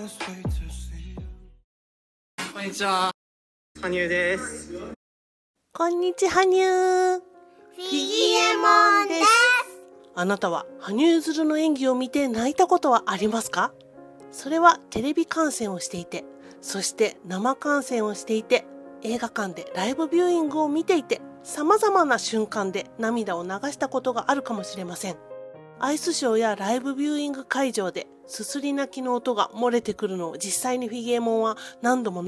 こんにちは、羽生です。こんにちは、羽生。フィギエモンです。あなたは羽生結弦の演技を見て泣いたことはありますか？それはテレビ観戦をしていて、そして生観戦をしていて、映画館でライブビューイングを見ていて、様々な瞬間で涙を流したことがあるかもしれません。アイスショーやライブビューイング会場ですすり泣きの音が漏れてくるのを実際にフィギエモンは何度も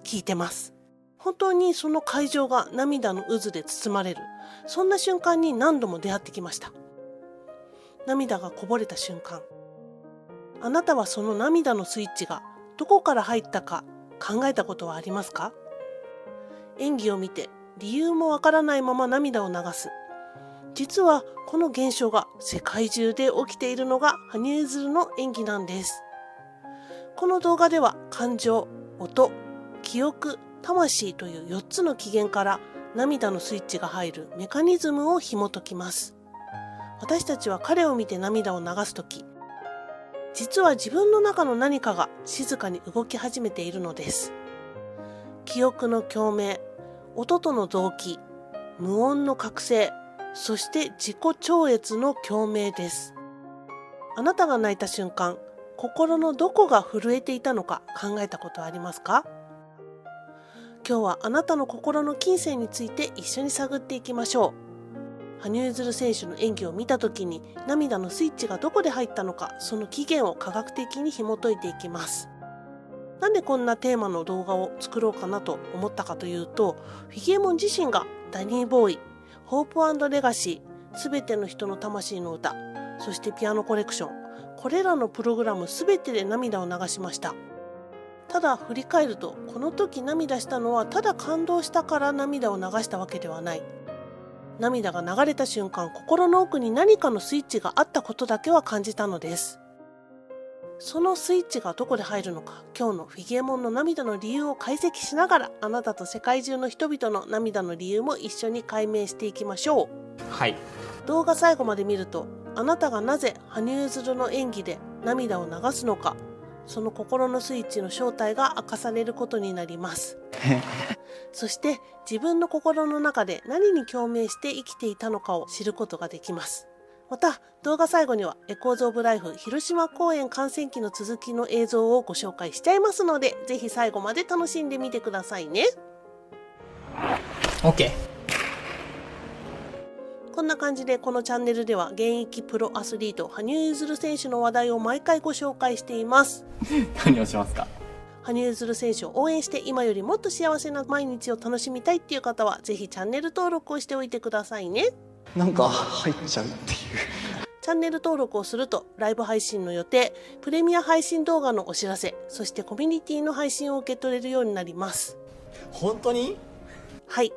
聞いてます。本当にその会場が涙の渦で包まれる、そんな瞬間に何度も出会ってきました。涙がこぼれた瞬間、あなたはその涙のスイッチがどこから入ったか考えたことはありますか？演技を見て理由もわからないまま涙を流す。実はこの現象が世界中で起きているのが羽生結弦の演技なんです。この動画では感情、音、記憶、魂という4つの起源から涙のスイッチが入るメカニズムを紐解きます。私たちは彼を見て涙を流すとき、実は自分の中の何かが静かに動き始めているのです。記憶の共鳴、音との同期、無音の覚醒、そして自己超越の共鳴です。あなたが泣いた瞬間、心のどこが震えていたのか考えたことはありますか？今日はあなたの心の金銭について一緒に探っていきましょう。羽生結弦選手の演技を見たときに涙のスイッチがどこで入ったのか、その起源を科学的に紐解いていきます。なんでこんなテーマの動画を作ろうかなと思ったかというと、フィギエモン自身がダニーボーイ、ホープ&レガシー、すべての人の魂の歌、そしてピアノコレクション、これらのプログラムすべてで涙を流しました。ただ振り返ると、この時涙したのはただ感動したから涙を流したわけではない。涙が流れた瞬間、心の奥に何かのスイッチがあったことだけは感じたのです。そのスイッチがどこで入るのか、今日のフィギエモンの涙の理由を解析しながら、あなたと世界中の人々の涙の理由も一緒に解明していきましょう。はい。動画最後まで見ると、あなたがなぜ羽生結弦の演技で涙を流すのか、その心のスイッチの正体が明かされることになります。そして自分の心の中で何に共鳴して生きていたのかを知ることができます。また動画最後にはエコーズオブライフ広島公演観戦記の続きの映像をご紹介しちゃいますので、ぜひ最後まで楽しんでみてくださいね。 OK。こんな感じでこのチャンネルでは現役プロアスリート羽生結弦選手の話題を毎回ご紹介しています。何をしますか？羽生結弦選手を応援して今よりもっと幸せな毎日を楽しみたいっていう方はぜひチャンネル登録をしておいてくださいね。なんか入っちゃうっていう。チャンネル登録をするとライブ配信の予定、プレミア配信動画のお知らせ、そしてコミュニティの配信を受け取れるようになります。本当に？はい、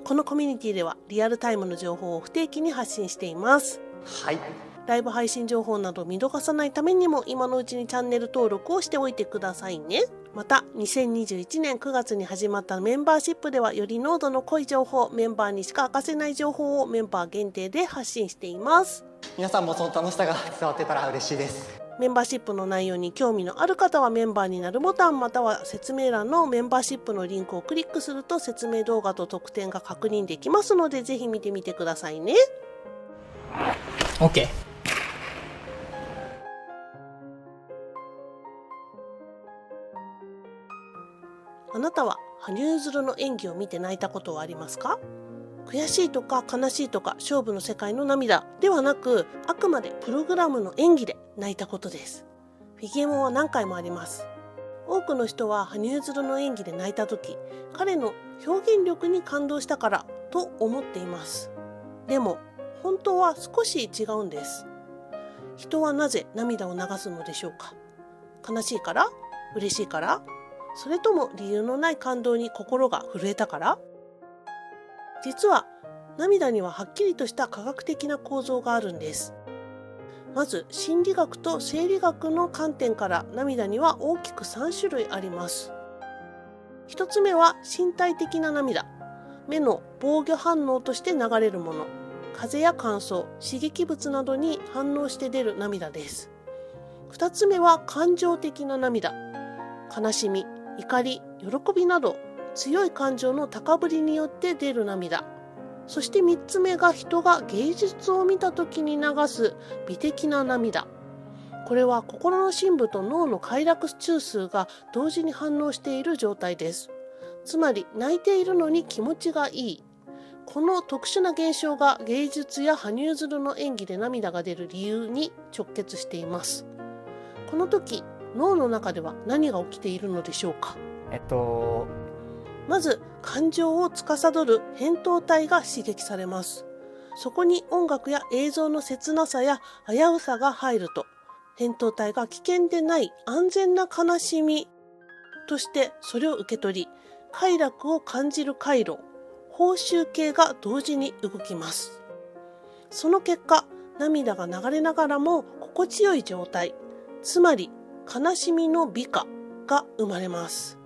このコミュニティではリアルタイムの情報を不定期に発信しています。はい。ライブ配信情報など見逃さないためにも今のうちにチャンネル登録をしておいてくださいね。また2021年9月に始まったメンバーシップではより濃度の濃い情報、メンバーにしか明かせない情報をメンバー限定で発信しています。皆さんもその楽しさが伝わってたら嬉しいです。メンバーシップの内容に興味のある方はメンバーになるボタンまたは説明欄のメンバーシップのリンクをクリックすると説明動画と特典が確認できますのでぜひ見てみてくださいね。 OK。あなたは羽生結弦の演技を見て泣いたことはありますか？悔しいとか悲しいとか勝負の世界の涙ではなく、あくまでプログラムの演技で泣いたことです。フィギエモンは何回もあります。多くの人は羽生結弦の演技で泣いた時、彼の表現力に感動したからと思っています。でも本当は少し違うんです。人はなぜ涙を流すのでしょうか？悲しいから？嬉しいから？それとも理由のない感動に心が震えたから？実は涙にははっきりとした科学的な構造があるんです。まず心理学と生理学の観点から涙には大きく3種類あります。一つ目は身体的な涙、目の防御反応として流れるもの、風や乾燥、刺激物などに反応して出る涙です。二つ目は感情的な涙、悲しみ、怒り、喜びなど強い感情の高ぶりによって出る涙。そして3つ目が人が芸術を見た時に流す美的な涙。これは心の深部と脳の快楽中枢が同時に反応している状態です。つまり泣いているのに気持ちがいい。この特殊な現象が芸術や羽生結弦の演技で涙が出る理由に直結しています。この時、脳の中では何が起きているのでしょうか。まず、感情を司る扁桃体が刺激されます。そこに音楽や映像の切なさや危うさが入ると、扁桃体が危険でない安全な悲しみとしてそれを受け取り、快楽を感じる回路、報酬系が同時に動きます。その結果、涙が流れながらも心地よい状態、つまり悲しみの美化が生まれます。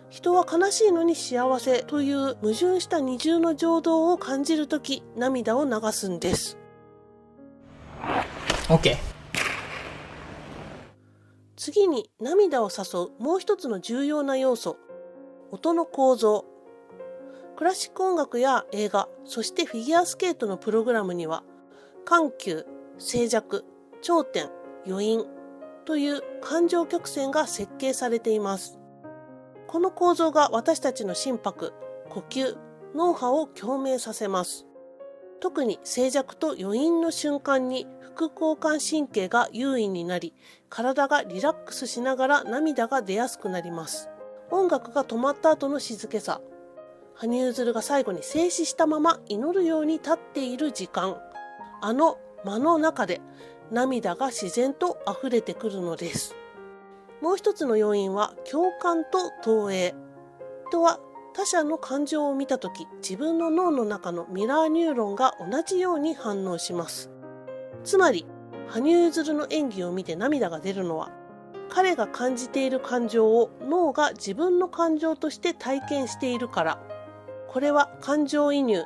人は悲しいのに幸せという矛盾した二重の情動を感じるとき、涙を流すんです。OK。次に涙を誘うもう一つの重要な要素、音の構造。クラシック音楽や映画、そしてフィギュアスケートのプログラムには、緩急、静寂、頂点、余韻という感情曲線が設計されています。この構造が私たちの心拍、呼吸、脳波を共鳴させます。特に静寂と余韻の瞬間に副交感神経が優位になり、体がリラックスしながら涙が出やすくなります。音楽が止まった後の静けさ。羽生結弦が最後に静止したまま祈るように立っている時間。あの間の中で涙が自然と溢れてくるのです。もう一つの要因は共感と投影。人は他者の感情を見たとき、自分の脳の中のミラーニューロンが同じように反応します。つまり、羽生結弦の演技を見て涙が出るのは、彼が感じている感情を脳が自分の感情として体験しているから。これは感情移入、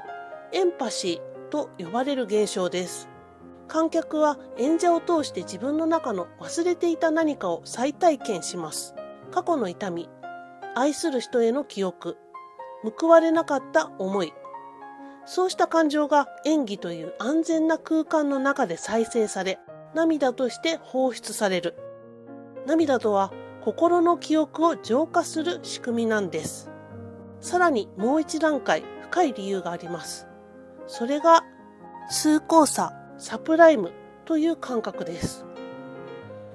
エンパシーと呼ばれる現象です。観客は演者を通して自分の中の忘れていた何かを再体験します。過去の痛み、愛する人への記憶、報われなかった思い。そうした感情が演技という安全な空間の中で再生され、涙として放出される。涙とは心の記憶を浄化する仕組みなんです。さらにもう一段階深い理由があります。それが崇高さ、サプライムという感覚です。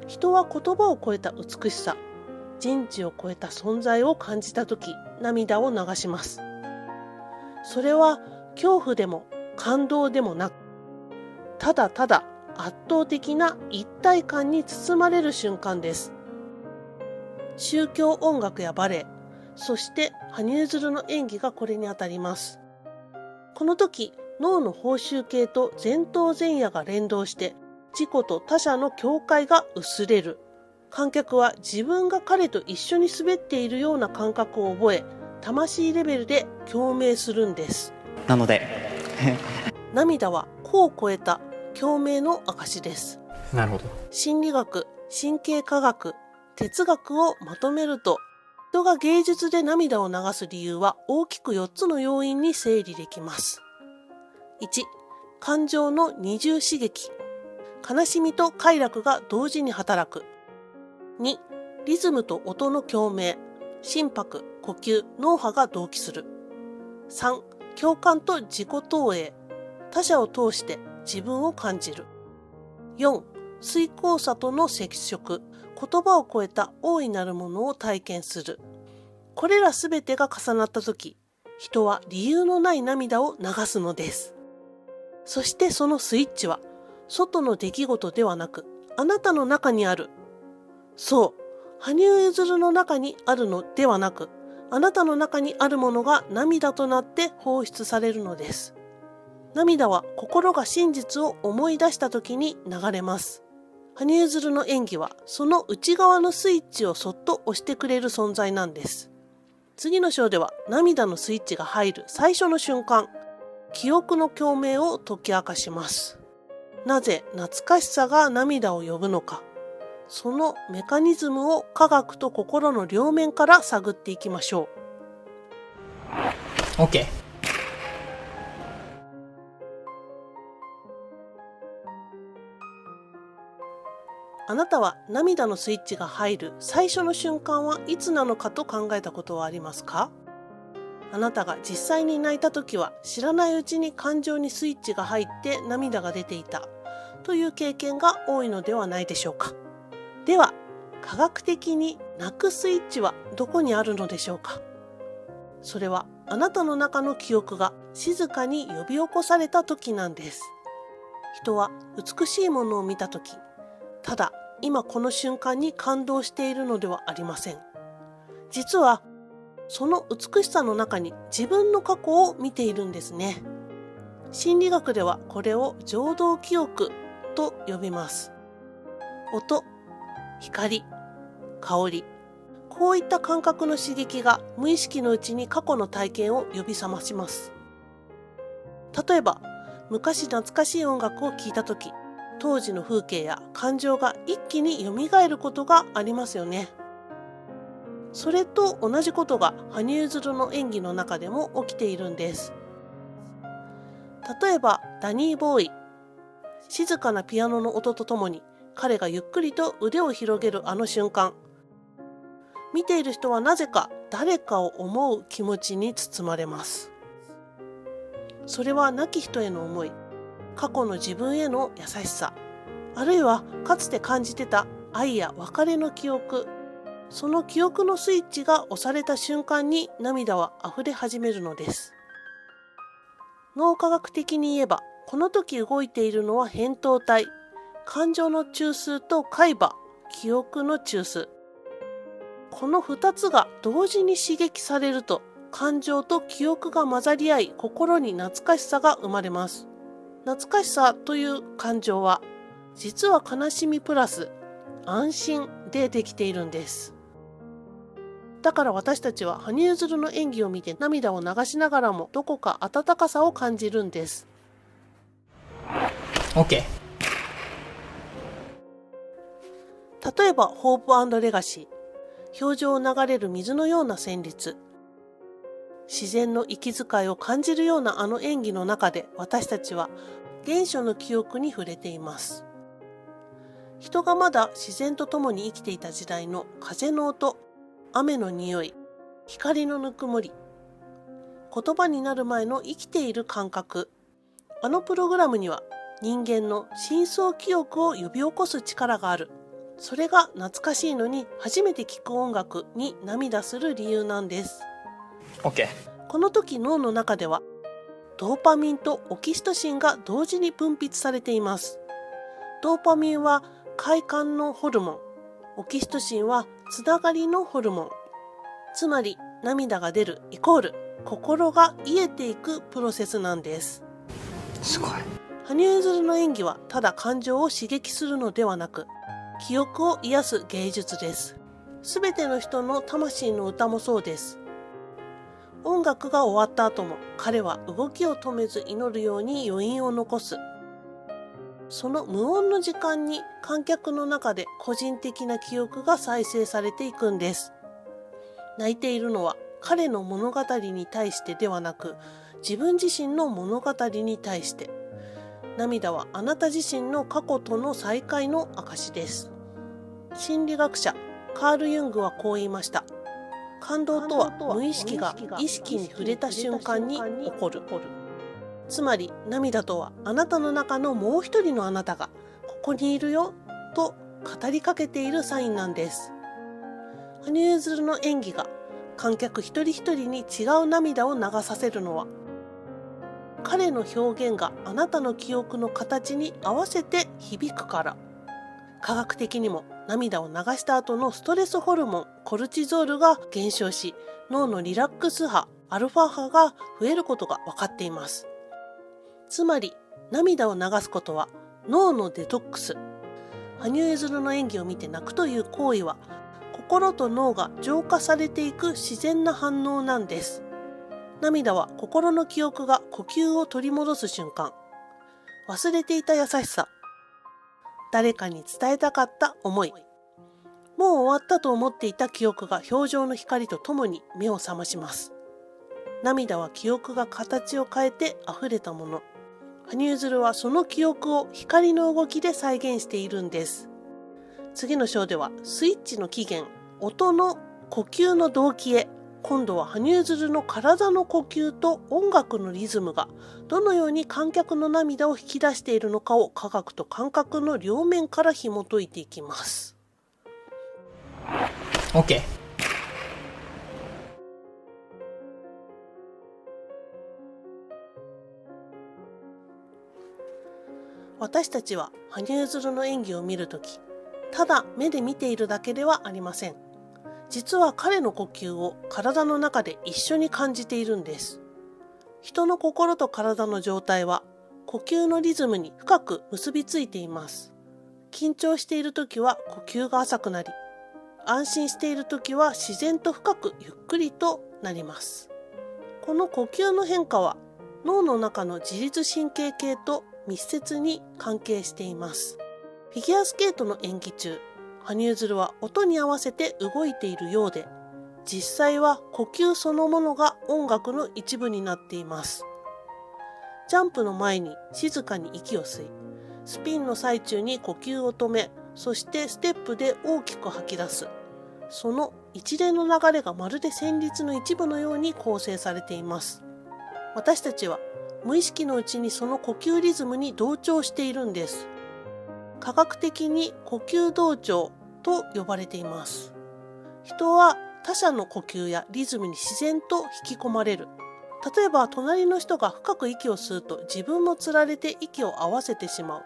人は言葉を超えた美しさ、人知を超えた存在を感じたとき、涙を流します。それは恐怖でも感動でもなく、ただただ圧倒的な一体感に包まれる瞬間です。宗教音楽やバレエ、そして羽生結弦の演技がこれにあたります。この時、脳の報酬系と前頭前野が連動して、自己と他者の境界が薄れる。観客は自分が彼と一緒に滑っているような感覚を覚え、魂レベルで共鳴するんです。なので涙は個を超えた共鳴の証です。なるほど。心理学、神経科学、哲学をまとめると、人が芸術で涙を流す理由は大きく4つの要因に整理できます。1、感情の二重刺激。悲しみと快楽が同時に働く。2、リズムと音の共鳴。心拍、呼吸、脳波が同期する。3、共感と自己投影。他者を通して自分を感じる。4、遂行さとの接触。言葉を超えた大いなるものを体験する。これらすべてが重なったとき、人は理由のない涙を流すのです。そしてそのスイッチは、外の出来事ではなく、あなたの中にある。そう、羽生結弦の中にあるのではなく、あなたの中にあるものが涙となって放出されるのです。涙は心が真実を思い出したときに流れます。羽生結弦の演技はその内側のスイッチをそっと押してくれる存在なんです。次の章では涙のスイッチが入る最初の瞬間、記憶の共鳴を解き明かします。なぜ懐かしさが涙を呼ぶのか、そのメカニズムを科学と心の両面から探っていきましょう。OK。あなたは涙のスイッチが入る最初の瞬間はいつなのかと考えたことはありますか？あなたが実際に泣いた時は知らないうちに感情にスイッチが入って涙が出ていたという経験が多いのではないでしょうか。では、科学的に泣くスイッチはどこにあるのでしょうか。それはあなたの中の記憶が静かに呼び起こされた時なんです。人は美しいものを見た時、ただ今この瞬間に感動しているのではありません。実はその美しさの中に自分の過去を見ているんですね。心理学ではこれを情動記憶と呼びます。音、光、香り、こういった感覚の刺激が無意識のうちに過去の体験を呼び覚まします。例えば、昔懐かしい音楽を聴いたとき、当時の風景や感情が一気に蘇ることがありますよね。それと同じことが羽生結弦の演技の中でも起きているんです。例えばダニー・ボーイ、静かなピアノの音とともに彼がゆっくりと腕を広げるあの瞬間、見ている人はなぜか誰かを思う気持ちに包まれます。それは亡き人への思い、過去の自分への優しさ、あるいはかつて感じてた愛や別れの記憶、その記憶のスイッチが押された瞬間に涙は溢れ始めるのです。脳科学的に言えば、この時動いているのは扁桃体、感情の中枢と海馬、記憶の中枢。この2つが同時に刺激されると、感情と記憶が混ざり合い、心に懐かしさが生まれます。懐かしさという感情は、実は悲しみプラス安心でできているんです。だから私たちは羽生結弦の演技を見て涙を流しながらもどこか温かさを感じるんです。 OK。 例えばホープ&レガシー、表情を流れる水のような旋律、自然の息遣いを感じるようなあの演技の中で私たちは原初の記憶に触れています。人がまだ自然と共に生きていた時代の風の音、雨の匂い、光のぬくもり、言葉になる前の生きている感覚、あのプログラムには人間の深層記憶を呼び起こす力がある。それが懐かしいのに初めて聴く音楽に涙する理由なんです。 OK。 この時脳の中ではドーパミンとオキシトシンが同時に分泌されています。ドーパミンは快感のホルモン、オキシトシンはつながりのホルモン。つまり涙が出るイコール心が癒えていくプロセスなんです。すごい。羽生結弦の演技はただ感情を刺激するのではなく、記憶を癒す芸術です。すべての人の魂の歌もそうです。音楽が終わった後も彼は動きを止めず祈るように余韻を残す。その無音の時間に観客の中で個人的な記憶が再生されていくんです。泣いているのは彼の物語に対してではなく、自分自身の物語に対して。涙はあなた自身の過去との再会の証です。心理学者カール・ユングはこう言いました。感動とは無意識が意識に触れた瞬間に起こる。つまり涙とはあなたの中のもう一人のあなたがここにいるよと語りかけているサインなんです。羽生結弦の演技が観客一人一人に違う涙を流させるのは、彼の表現があなたの記憶の形に合わせて響くから。科学的にも涙を流した後のストレスホルモンコルチゾールが減少し、脳のリラックス波アルファ波が増えることが分かっています。つまり涙を流すことは脳のデトックス。羽生結弦の演技を見て泣くという行為は、心と脳が浄化されていく自然な反応なんです。涙は心の記憶が呼吸を取り戻す瞬間。忘れていた優しさ、誰かに伝えたかった思い、もう終わったと思っていた記憶が表情の光とともに目を覚まします。涙は記憶が形を変えて溢れたもの。羽生結弦はその記憶を光の動きで再現しているんです。次の章ではスイッチの起源、音の呼吸の動機へ、今度は羽生結弦の体の呼吸と音楽のリズムがどのように観客の涙を引き出しているのかを科学と感覚の両面から紐解いていきます。OK。私たちは羽生結弦の演技を見るとき、ただ目で見ているだけではありません。実は彼の呼吸を体の中で一緒に感じているんです。人の心と体の状態は呼吸のリズムに深く結びついています。緊張しているときは呼吸が浅くなり、安心しているときは自然と深くゆっくりとなります。この呼吸の変化は脳の中の自律神経系と密接に関係しています。フィギュアスケートの演技中、羽生結弦は音に合わせて動いているようで、実際は呼吸そのものが音楽の一部になっています。ジャンプの前に静かに息を吸い、スピンの最中に呼吸を止め、そしてステップで大きく吐き出す。その一連の流れがまるで旋律の一部のように構成されています。私たちは無意識のうちにその呼吸リズムに同調しているんです。科学的に呼吸同調と呼ばれています。人は他者の呼吸やリズムに自然と引き込まれる。例えば隣の人が深く息を吸うと自分もつられて息を合わせてしまう。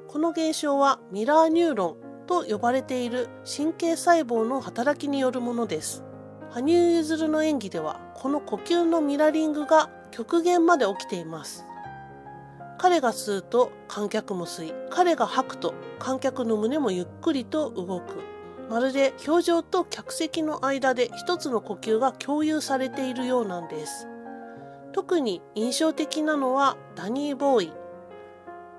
この現象はミラーニューロンと呼ばれている神経細胞の働きによるものです。羽生結弦の演技ではこの呼吸のミラリングが極限まで起きています。彼が吸うと観客も吸い、彼が吐くと観客の胸もゆっくりと動く。まるで表情と客席の間で一つの呼吸が共有されているようなんです。特に印象的なのはダニー・ボーイ。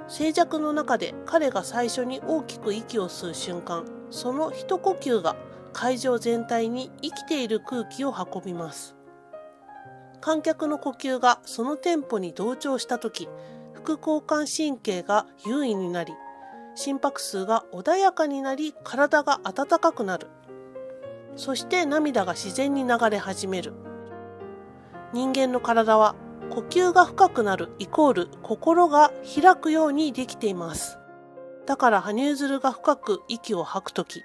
静寂の中で彼が最初に大きく息を吸う瞬間、その一呼吸が会場全体に生きている空気を運びます。観客の呼吸がそのテンポに同調したとき、副交感神経が優位になり、心拍数が穏やかになり、体が温かくなる。そして涙が自然に流れ始める。人間の体は呼吸が深くなるイコール心が開くようにできています。だから羽生結弦が深く息を吐くとき、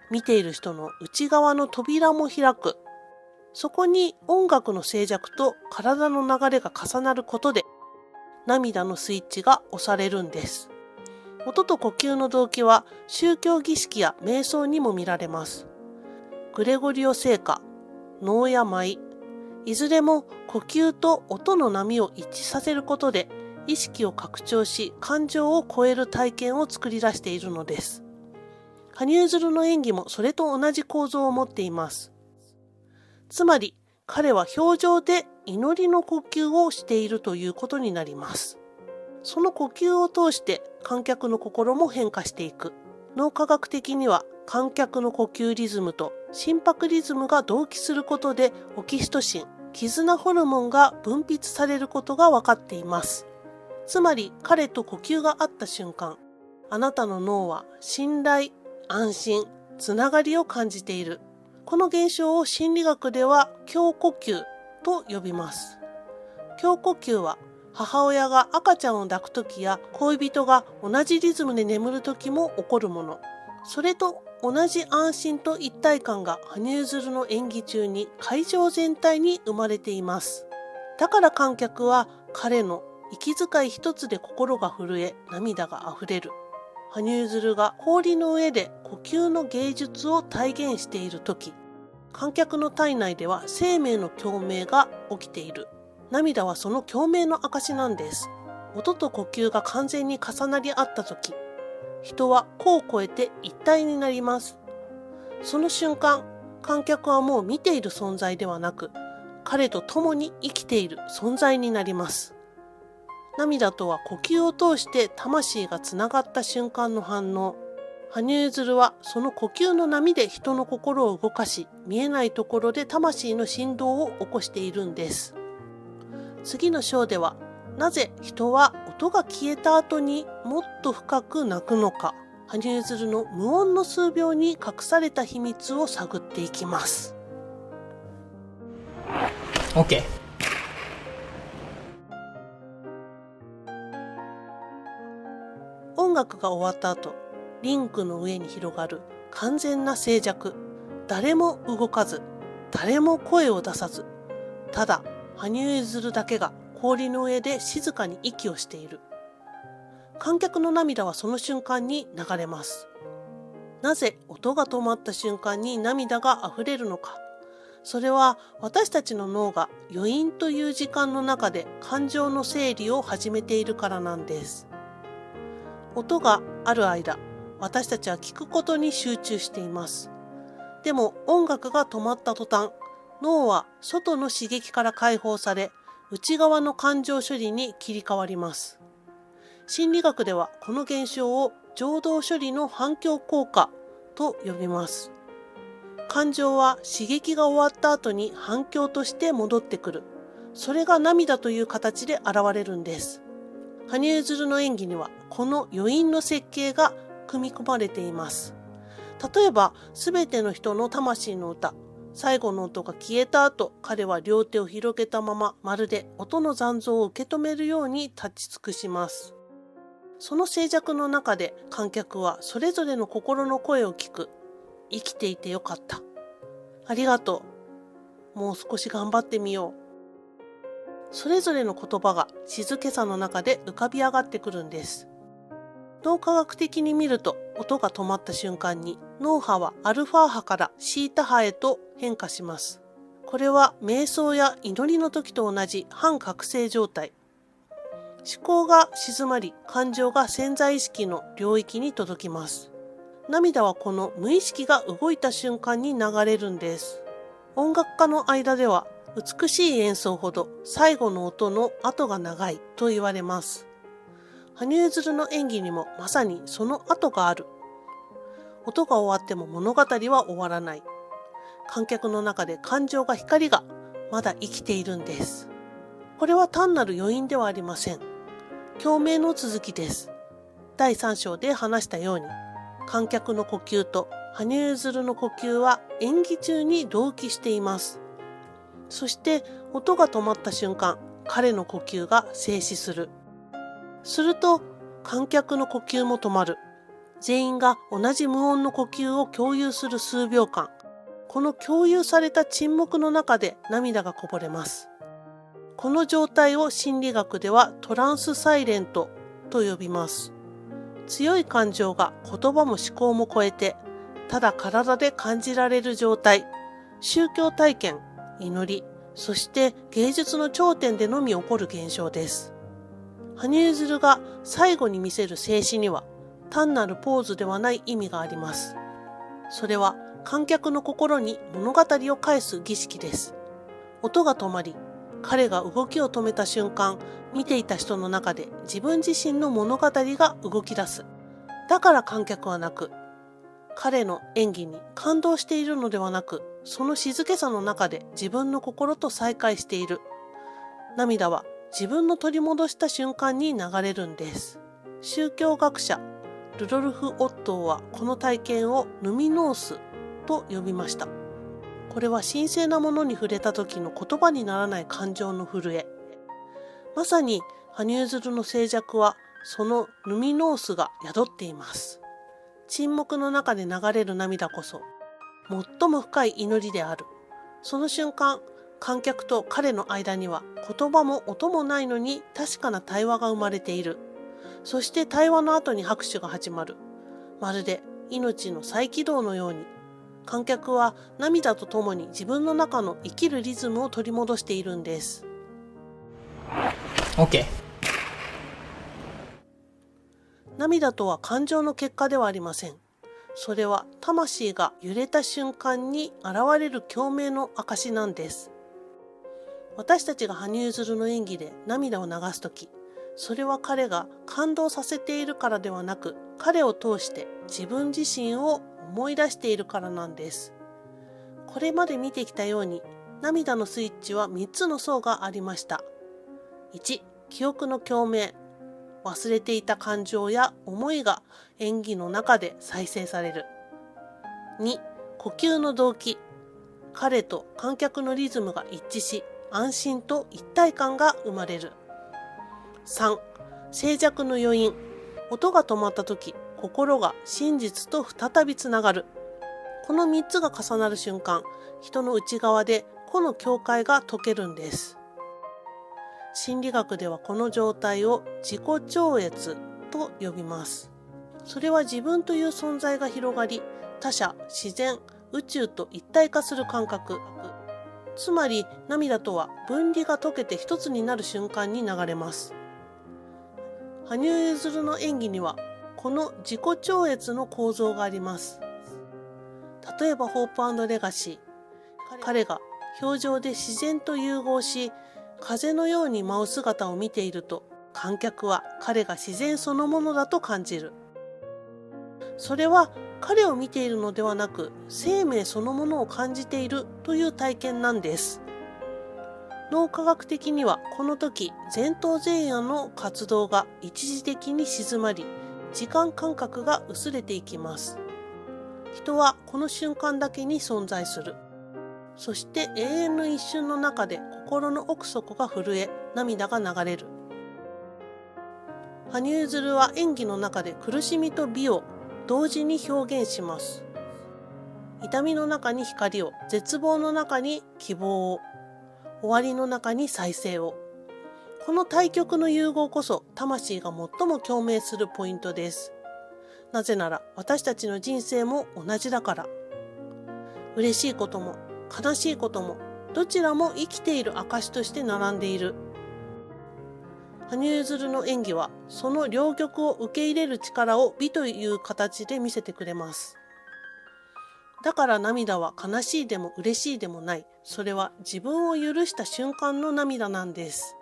見ている人の内側の扉も開く。そこに音楽の静寂と体の流れが重なることで、涙のスイッチが押されるんです。音と呼吸の動機は宗教儀式や瞑想にも見られます。グレゴリオ聖歌、能や舞、いずれも呼吸と音の波を一致させることで意識を拡張し、感情を超える体験を作り出しているのです。羽生結弦の演技もそれと同じ構造を持っています。つまり彼は表情で祈りの呼吸をしているということになります。その呼吸を通して観客の心も変化していく。脳科学的には観客の呼吸リズムと心拍リズムが同期することでオキシトシン、絆ホルモンが分泌されることが分かっています。つまり彼と呼吸が合った瞬間、あなたの脳は信頼、安心、つながりを感じている。この現象を心理学では共呼吸と呼びます。共呼吸は母親が赤ちゃんを抱くときや恋人が同じリズムで眠るときも起こるもの。それと同じ安心と一体感が羽生結弦の演技中に会場全体に生まれています。だから観客は彼の息遣い一つで心が震え、涙があふれる。羽生結弦が氷の上で呼吸の芸術を体現しているとき、観客の体内では生命の共鳴が起きている。涙はその共鳴の証なんです。音と呼吸が完全に重なり合ったとき、人は個を超えて一体になります。その瞬間、観客はもう見ている存在ではなく、彼と共に生きている存在になります。涙とは呼吸を通して魂がつながった瞬間の反応。羽生結弦はその呼吸の波で人の心を動かし、見えないところで魂の振動を起こしているんです。次の章では、なぜ人は音が消えた後にもっと深く泣くのか、羽生結弦の無音の数秒に隠された秘密を探っていきます。OK。音楽が終わった後、リンクの上に広がる完全な静寂。誰も動かず、誰も声を出さず、ただ羽生結弦だけが氷の上で静かに息をしている。観客の涙はその瞬間に流れます。なぜ音が止まった瞬間に涙があふれるのか。それは私たちの脳が余韻という時間の中で感情の整理を始めているからなんです。音がある間、私たちは聞くことに集中しています。でも音楽が止まった途端、脳は外の刺激から解放され、内側の感情処理に切り替わります。心理学ではこの現象を情動処理の反響効果と呼びます。感情は刺激が終わった後に反響として戻ってくる。それが涙という形で現れるんです。羽生結弦の演技にはこの余韻の設計が組み込まれています。例えば、すべての人の魂の歌。最後の音が消えた後、彼は両手を広げたまま、まるで音の残像を受け止めるように立ち尽くします。その静寂の中で観客はそれぞれの心の声を聞く。生きていてよかった。ありがとう。もう少し頑張ってみよう。それぞれの言葉が静けさの中で浮かび上がってくるんです。脳科学的に見ると、音が止まった瞬間に脳波はアルファ波からシータ波へと変化します。これは瞑想や祈りの時と同じ半覚醒状態。思考が静まり、感情が潜在意識の領域に届きます。涙はこの無意識が動いた瞬間に流れるんです。音楽家の間では、美しい演奏ほど最後の音の後が長いと言われます。羽生結弦の演技にもまさにその後がある。音が終わっても物語は終わらない。観客の中で感情が光がまだ生きているんです。これは単なる余韻ではありません。共鳴の続きです。第3章で話したように、観客の呼吸と羽生結弦の呼吸は演技中に同期しています。そして音が止まった瞬間、彼の呼吸が静止する。すると観客の呼吸も止まる。全員が同じ無音の呼吸を共有する数秒間。この共有された沈黙の中で涙がこぼれます。この状態を心理学ではトランスサイレントと呼びます。強い感情が言葉も思考も超えて、ただ体で感じられる状態。宗教体験、祈り、そして芸術の頂点でのみ起こる現象です。羽生結弦が最後に見せる静止には単なるポーズではない意味があります。それは観客の心に物語を返す儀式です。音が止まり、彼が動きを止めた瞬間、見ていた人の中で自分自身の物語が動き出す。だから観客は泣く。彼の演技に感動しているのではなく、その静けさの中で自分の心と再会している。涙は自分の取り戻した瞬間に流れるんです。宗教学者ルドルフ・オットーはこの体験をヌミノースと呼びました。これは神聖なものに触れた時の言葉にならない感情の震え。まさに羽生結弦の静寂はそのヌミノースが宿っています。沈黙の中で流れる涙こそ最も深い祈りである。その瞬間、観客と彼の間には言葉も音もないのに確かな対話が生まれている。そして対話の後に拍手が始まる。まるで命の再起動のように、観客は涙とともに自分の中の生きるリズムを取り戻しているんです。OK。涙とは感情の結果ではありません。それは魂が揺れた瞬間に現れる共鳴の証なんです。私たちが羽生結弦の演技で涙を流すとき、それは彼が感動させているからではなく、彼を通して自分自身を思い出しているからなんです。これまで見てきたように、涙のスイッチは3つの層がありました。1、記憶の共鳴。忘れていた感情や思いが演技の中で再生される。2、呼吸の動機。彼と観客のリズムが一致し、安心と一体感が生まれる。3、静寂の余韻。音が止まった時、心が真実と再びつながる。この3つが重なる瞬間、人の内側で個の境界が解けるんです。心理学ではこの状態を自己超越と呼びます。それは自分という存在が広がり、他者、自然、宇宙と一体化する感覚。つまり涙とは分離が解けて一つになる瞬間に流れます。羽生結弦の演技にはこの自己超越の構造があります。例えばホープ&レガシー。彼が表情で自然と融合し、風のように舞う姿を見ていると、観客は彼が自然そのものだと感じる。それは彼を見ているのではなく、生命そのものを感じているという体験なんです。脳科学的にはこの時、前頭前野の活動が一時的に静まり、時間感覚が薄れていきます。人はこの瞬間だけに存在する。そして永遠の一瞬の中で心の奥底が震え、涙が流れる。羽生結弦は演技の中で苦しみと美を同時に表現します。痛みの中に光を、絶望の中に希望を、終わりの中に再生を。この対極の融合こそ魂が最も共鳴するポイントです。なぜなら私たちの人生も同じだから。嬉しいことも悲しいこともどちらも生きている証として並んでいる。羽生結弦の演技はその両極を受け入れる力を美という形で見せてくれます。だから涙は悲しいでも嬉しいでもない。それは自分を許した瞬間の涙なんです。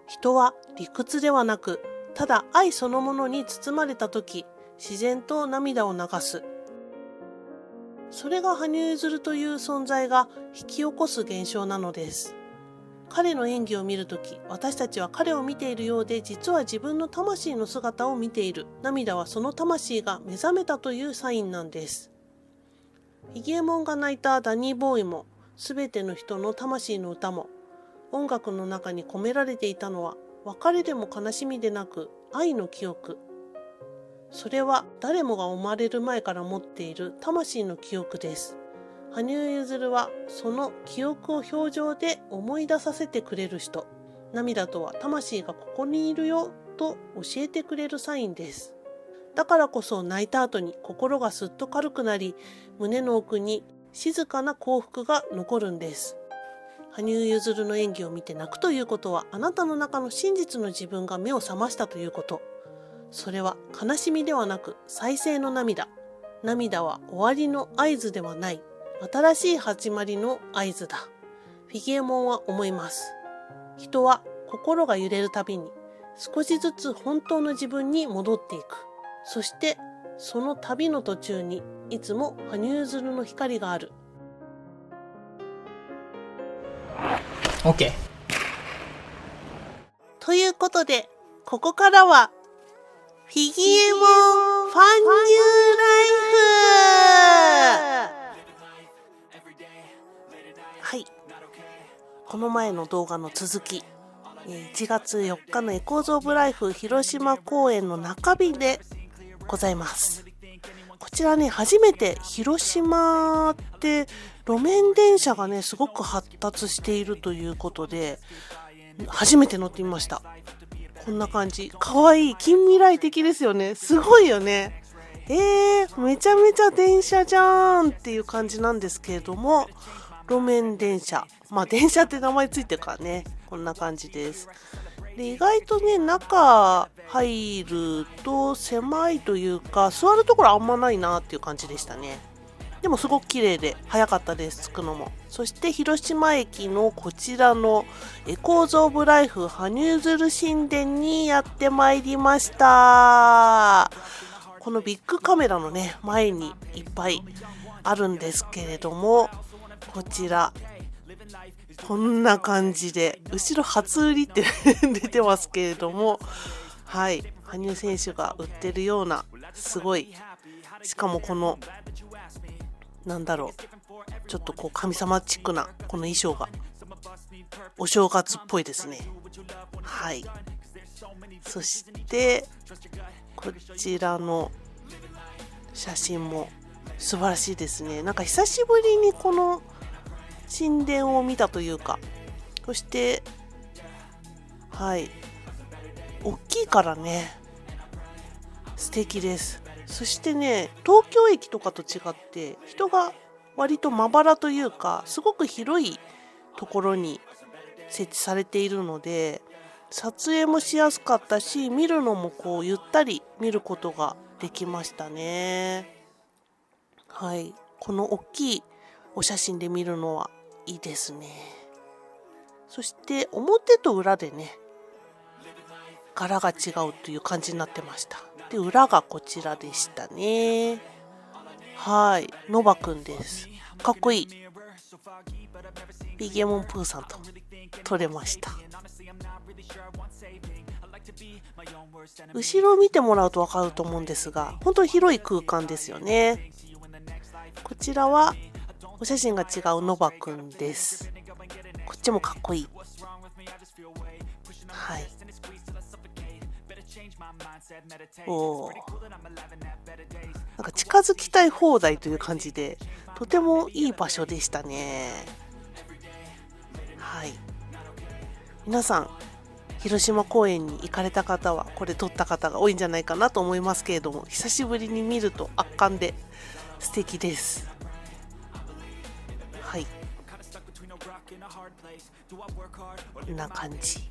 人は理屈ではなく、ただ愛そのものに包まれた時、自然と涙を流す。それが羽生結弦という存在が引き起こす現象なのです。彼の演技を見るとき、私たちは彼を見ているようで、実は自分の魂の姿を見ている。涙はその魂が目覚めたというサインなんです。フィギエモンが泣いたダニー・ボーイも、すべての人の魂の歌も、音楽の中に込められていたのは、別れでも悲しみでなく、愛の記憶。それは誰もが生まれる前から持っている魂の記憶です。羽生結弦はその記憶を表情で思い出させてくれる人。涙とは魂がここにいるよと教えてくれるサインです。だからこそ泣いた後に心がすっと軽くなり、胸の奥に静かな幸福が残るんです。羽生結弦の演技を見て泣くということは、あなたの中の真実の自分が目を覚ましたということ。それは悲しみではなく再生の涙。涙は終わりの合図ではない。新しい始まりの合図だ。フィギエモンは思います。人は心が揺れるたびに少しずつ本当の自分に戻っていく。そしてその旅の途中にいつも羽生結弦の光がある。OK。ということで、ここからはフィギエモンファンニューライフ。はい。この前の動画の続き、1月4日のエコーズオブライフ広島公演の中日でございます。こちらね、初めて広島って路面電車がね、すごく発達しているということで、初めて乗ってみました。こんな感じ。かわいい。近未来的ですよね。すごいよね。めちゃめちゃ電車じゃんっていう感じなんですけれども、路面電車。まあ電車って名前ついてるからね。こんな感じです。で、意外とね、中入ると狭いというか、座るところあんまないなっていう感じでしたね。でもすごく綺麗で早かったです、着くのも。そして広島駅のこちらのエコーズ・オブ・ライフ羽生鶴神殿にやってまいりました。このビッグカメラのね前にいっぱいあるんですけれども、こちらこんな感じで後ろ初売りって出てますけれども、はい、羽生選手が売ってるようなすごい、しかもこのなんだろう、ちょっとこう神様チックなこの衣装がお正月っぽいですね。はい、そしてこちらの写真も素晴らしいですね。なんか久しぶりにこの神殿を見たというか、そしてはい大きいからね素敵です。そしてね、東京駅とかと違って人が割とまばらというか、すごく広いところに設置されているので撮影もしやすかったし、見るのもこうゆったり見ることができましたね。はい、この大きいお写真で見るのはいいですね。そして表と裏でね柄が違うという感じになってました。で裏がこちらでしたね。はい、ノバくんです。かっこいい。ピゲモンプーさんと撮れました。後ろを見てもらうと分かると思うんですが、本当に広い空間ですよね。こちらはお写真が違うノバくんです。こっちもかっこいい。はい、おー、なんか近づきたい放題という感じでとてもいい場所でしたね。はい、皆さん広島公園に行かれた方はこれ撮った方が多いんじゃないかなと思いますけれども、久しぶりに見ると圧巻で素敵です。はい、こんな感じ。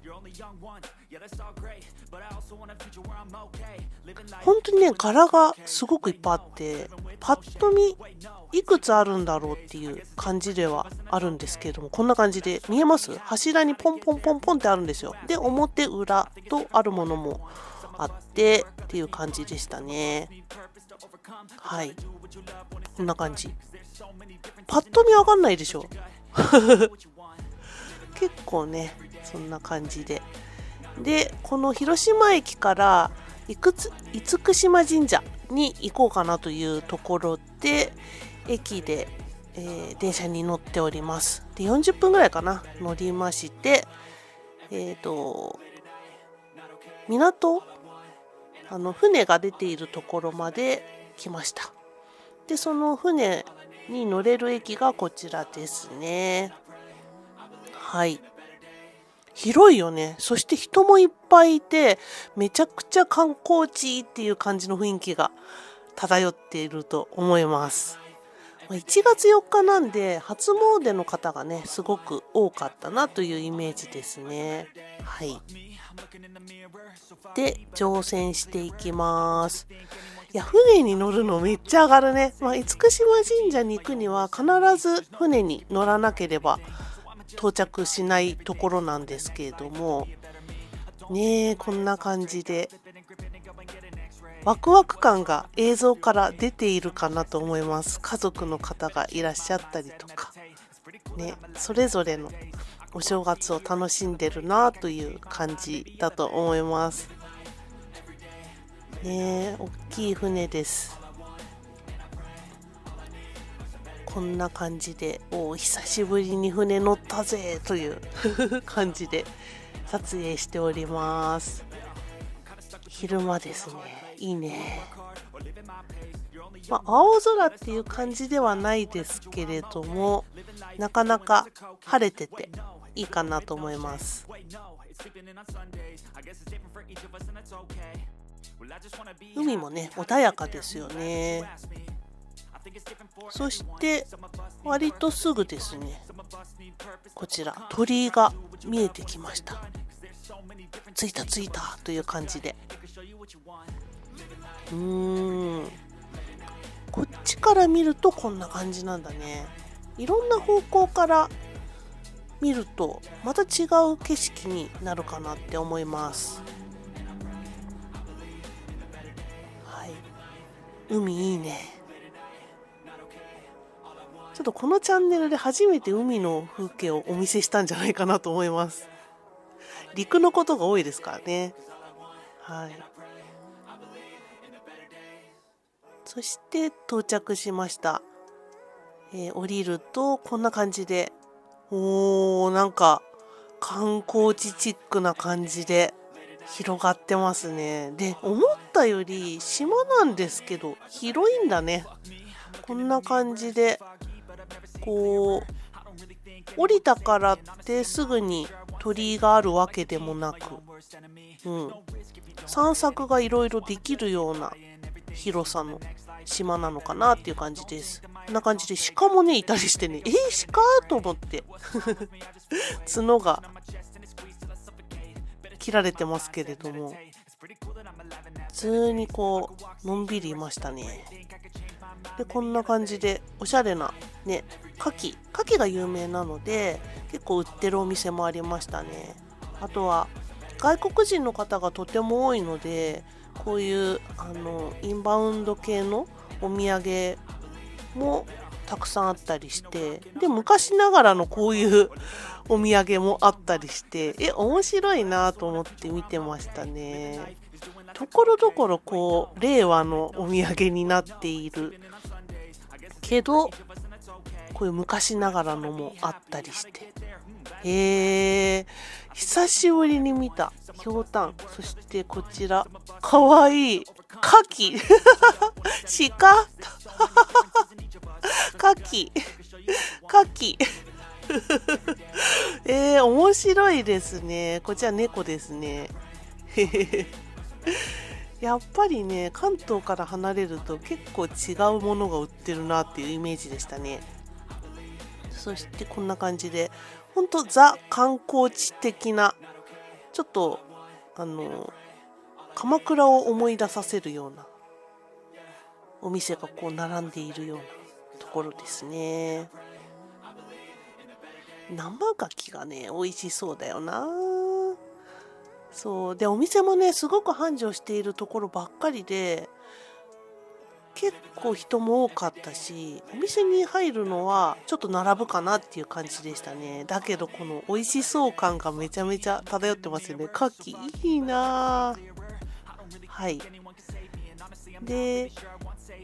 本当にね柄がすごくいっぱいあって、パッと見いくつあるんだろうっていう感じではあるんですけれども、こんな感じで見えます？柱にポンポンポンポンってあるんですよ。で表裏とあるものもあってっていう感じでしたね。はい、こんな感じ。パッと見わかんないでしょ結構ねそんな感じで、この広島駅から厳島神社に行こうかなというところで駅で、電車に乗っております。で40分ぐらいかな乗りまして、港、船が出ているところまで来ました。でその船に乗れる駅がこちらですね。はい、広いよね。そして人もいっぱいいて、めちゃくちゃ観光地っていう感じの雰囲気が漂っていると思います。1月4日なんで初詣の方がねすごく多かったなというイメージですね。はい、で乗船していきます。いや船に乗るのめっちゃ上がるね。厳島神社に行くには必ず船に乗らなければ到着しないところなんですけれどもね、こんな感じでワクワク感が映像から出ているかなと思います。家族の方がいらっしゃったりとかね、それぞれのお正月を楽しんでるなという感じだと思いますね。大きい船です。こんな感じで久しぶりに船乗ったぜという感じで撮影しております。昼間ですね。いいね。青空っていう感じではないですけれども、なかなか晴れてていいかなと思います。海もね穏やかですよね。そして割とすぐですね、こちら鳥居が見えてきました。着いたという感じで、こっちから見るとこんな感じなんだね。いろんな方向から見るとまた違う景色になるかなって思います。はい、海いいね。ちょっとこのチャンネルで初めて海の風景をお見せしたんじゃないかなと思います。陸のことが多いですからね。はい。そして到着しました。降りるとこんな感じで、なんか観光地チックな感じで広がってますね。で、思ったより島なんですけど広いんだね。こんな感じでこう降りたからってすぐに鳥居があるわけでもなく、散策がいろいろできるような広さの島なのかなっていう感じです。こんな感じで鹿もねいたりしてね、鹿と思って角が切られてますけれども、普通にこうのんびりいましたね。でこんな感じでおしゃれなね牡蠣が有名なので結構売ってるお店もありましたね。あとは外国人の方がとても多いので、こういうインバウンド系のお土産もたくさんあったりして、で昔ながらのこういうお土産もあったりして、面白いなと思って見てましたね。ところどころこう令和のお土産になっているけど、こういう昔ながらのもあったりして、久しぶりに見たひょうたん。そしてこちらかわいいカキ鹿カキ面白いですね。こちら猫ですねやっぱりね、関東から離れると結構違うものが売ってるなっていうイメージでしたね。そしてこんな感じで、ほんとザ観光地的な、ちょっと鎌倉を思い出させるようなお店がこう並んでいるようなところですね。生牡蠣がね美味しそうだよな。そうで、お店もねすごく繁盛しているところばっかりで、結構人も多かったし、お店に入るのはちょっと並ぶかなっていう感じでしたね。だけどこの美味しそう感がめちゃめちゃ漂ってますよね。牡蠣いいな。はい。で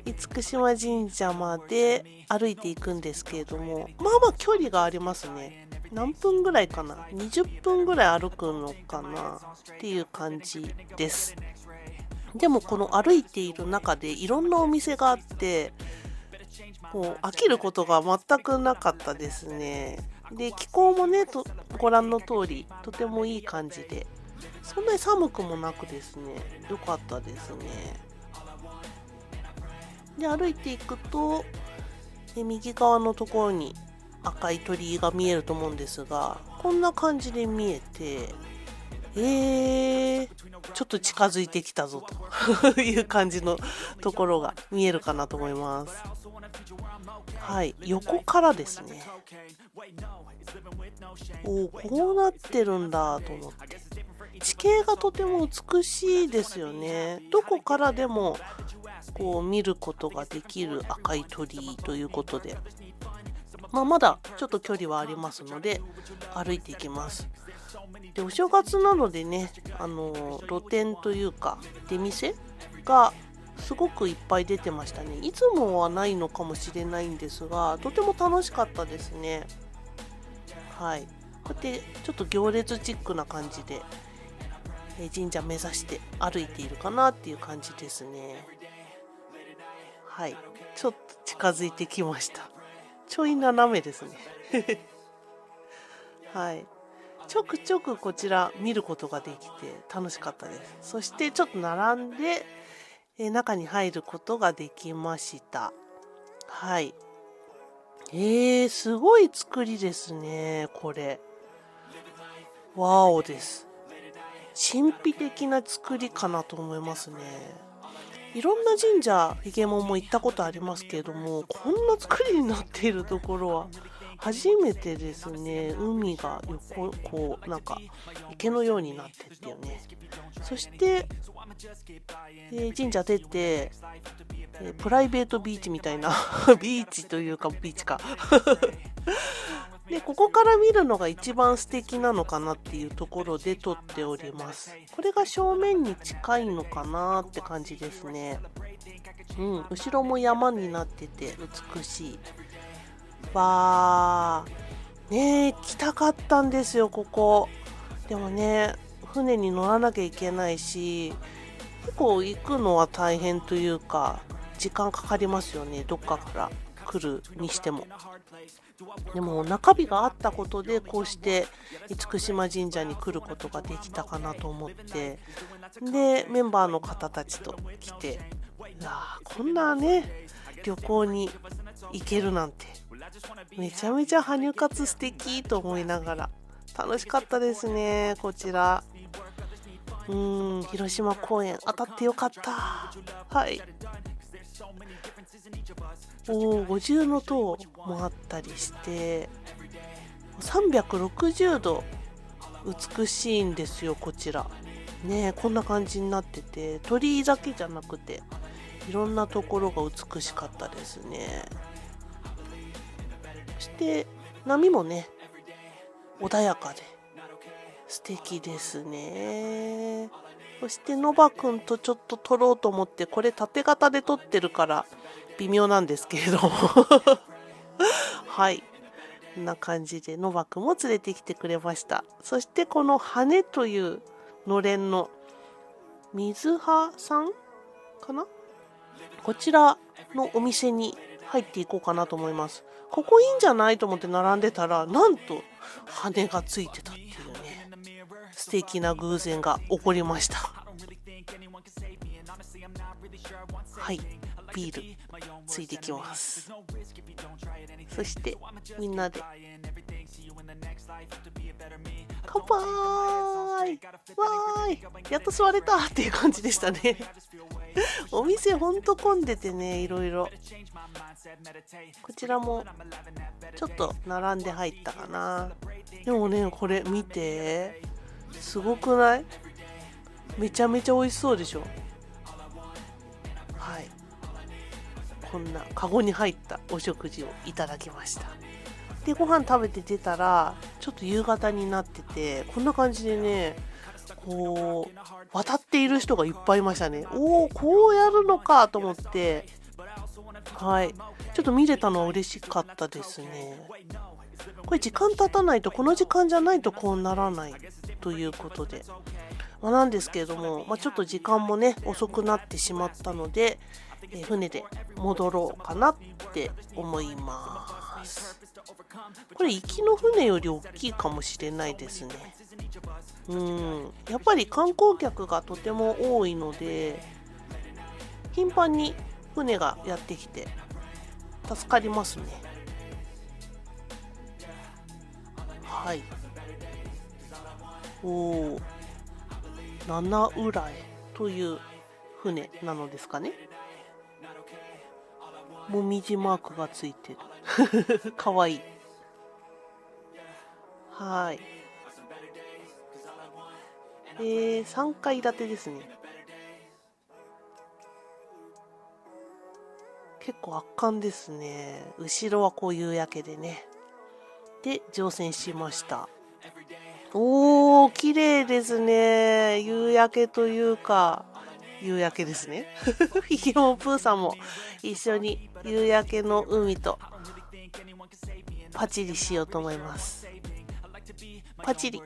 厳島神社まで歩いていくんですけれども、まあ距離がありますね。何分ぐらいかな、20分ぐらい歩くのかなっていう感じです。でもこの歩いている中でいろんなお店があって、もう飽きることが全くなかったですね。で気候もねご覧の通りとてもいい感じで、そんなに寒くもなくですね、良かったですね。で歩いていくと右側のところに赤い鳥居が見えると思うんですが、こんな感じで見えて、ちょっと近づいてきたぞという感じのところが見えるかなと思います。はい、横からですね。こうなってるんだと思って、地形がとても美しいですよね。どこからでもこう見ることができる赤い鳥居ということで、まだちょっと距離はありますので歩いていきます。でお正月なのでね、露店というか出店がすごくいっぱい出てましたね。いつもはないのかもしれないんですが、とても楽しかったですね。はい、こうやってちょっと行列チックな感じで神社目指して歩いているかなっていう感じですね。はい、ちょっと近づいてきました。ちょい斜めですねはい、ちょくちょくこちら見ることができて楽しかったです。そしてちょっと並んで中に入ることができました。はい。すごい作りですね、これ。ワオです。神秘的な作りかなと思いますね。いろんな神社ひげもんも行ったことありますけれども、こんな作りになっているところは初めてですね。海が横こうなんか池のようになってっていうね。そして、神社出て、プライベートビーチみたいなビーチというかビーチかで、ここから見るのが一番素敵なのかなっていうところで撮っております。これが正面に近いのかなって感じですね。後ろも山になってて美しい。わー、ねえ、来たかったんですよ、ここ。でもね、船に乗らなきゃいけないし、結構行くのは大変というか、時間かかりますよね、どっかから来るにしても。でも中日があったことでこうして厳島神社に来ることができたかなと思って、でメンバーの方たちと来て、いやこんなね旅行に行けるなんてめちゃめちゃ羽生活素敵と思いながら楽しかったですね。こちら広島公演当たってよかった。はい。五重の塔もあったりして360度美しいんですよ、こちらね。こんな感じになってて、鳥居だけじゃなくていろんなところが美しかったですね。そして波もね穏やかで素敵ですね。そしてノバくんとちょっと撮ろうと思って、これ縦型で撮ってるから微妙なんですけれどもはい、こんな感じでノバくんも連れてきてくれました。そしてこの羽というのれんの水葉さんかな、こちらのお店に入っていこうかなと思います。ここいいんじゃないと思って並んでたら、なんと羽がついてたっていうね、素敵な偶然が起こりました。はい、ビールついてきます。そしてみんなで乾杯わーい、やっと座れたっていう感じでしたねお店ほんと混んでてね、いろいろ。こちらもちょっと並んで入ったかな。でもね、これ見て、すごくない？めちゃめちゃ美味しそうでしょ。はい、こんなカゴに入ったお食事をいただきました。でご飯食べて出たらちょっと夕方になってて、こんな感じでね、こう渡っている人がいっぱいいましたね。おお、こうやるのかと思って、はい、ちょっと見れたのは嬉しかったですね。これ時間経たないと、この時間じゃないとこうならないということで、なんですけれども、ちょっと時間もね遅くなってしまったので、船で戻ろうかなって思います。これ行きの船より大きいかもしれないですね。やっぱり観光客がとても多いので、頻繁に船がやってきて助かりますね。はい。七浦へという船なのですかね。もみじマークがついてるかわいい。はい。3階建てですね。結構圧巻ですね。後ろはこう夕焼けでね。で乗船しました。おー、綺麗ですね。夕焼けというか夕焼けですねひげもプーさんも一緒に夕焼けの海とパチリしようと思います。パチリ。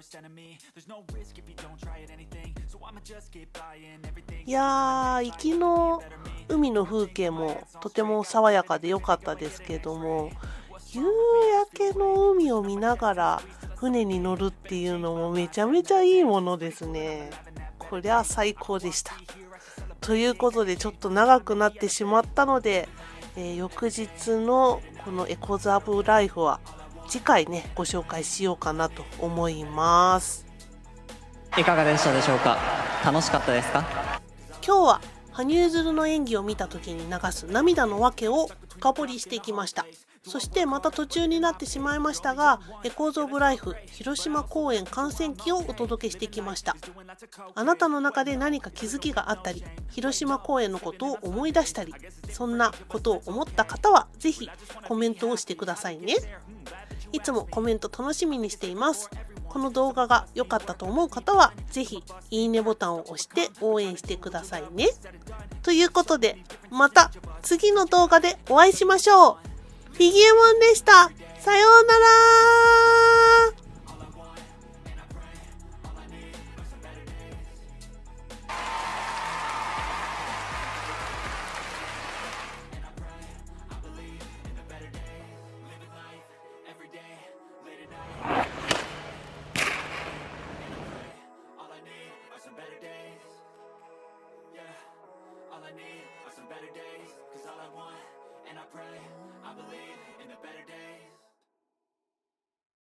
いやー、行きの海の風景もとても爽やかで良かったですけども、夕焼けの海を見ながら船に乗るっていうのもめちゃめちゃいいものですね。こりゃ最高でした。ということでちょっと長くなってしまったので、翌日のこのエコザブライフは次回ねご紹介しようかなと思います。いかがでしたでしょうか。楽しかったですか？今日は羽生結弦の演技を見た時に流す涙の訳を深掘りしてきました。そしてまた途中になってしまいましたが、エコーズオブライフ広島公演観戦記をお届けしてきました。あなたの中で何か気づきがあったり、広島公演のことを思い出したり、そんなことを思った方はぜひコメントをしてくださいね。いつもコメント楽しみにしています。この動画が良かったと思う方はぜひいいねボタンを押して応援してくださいね。ということで、また次の動画でお会いしましょう。フィギエモンでした。さようなら。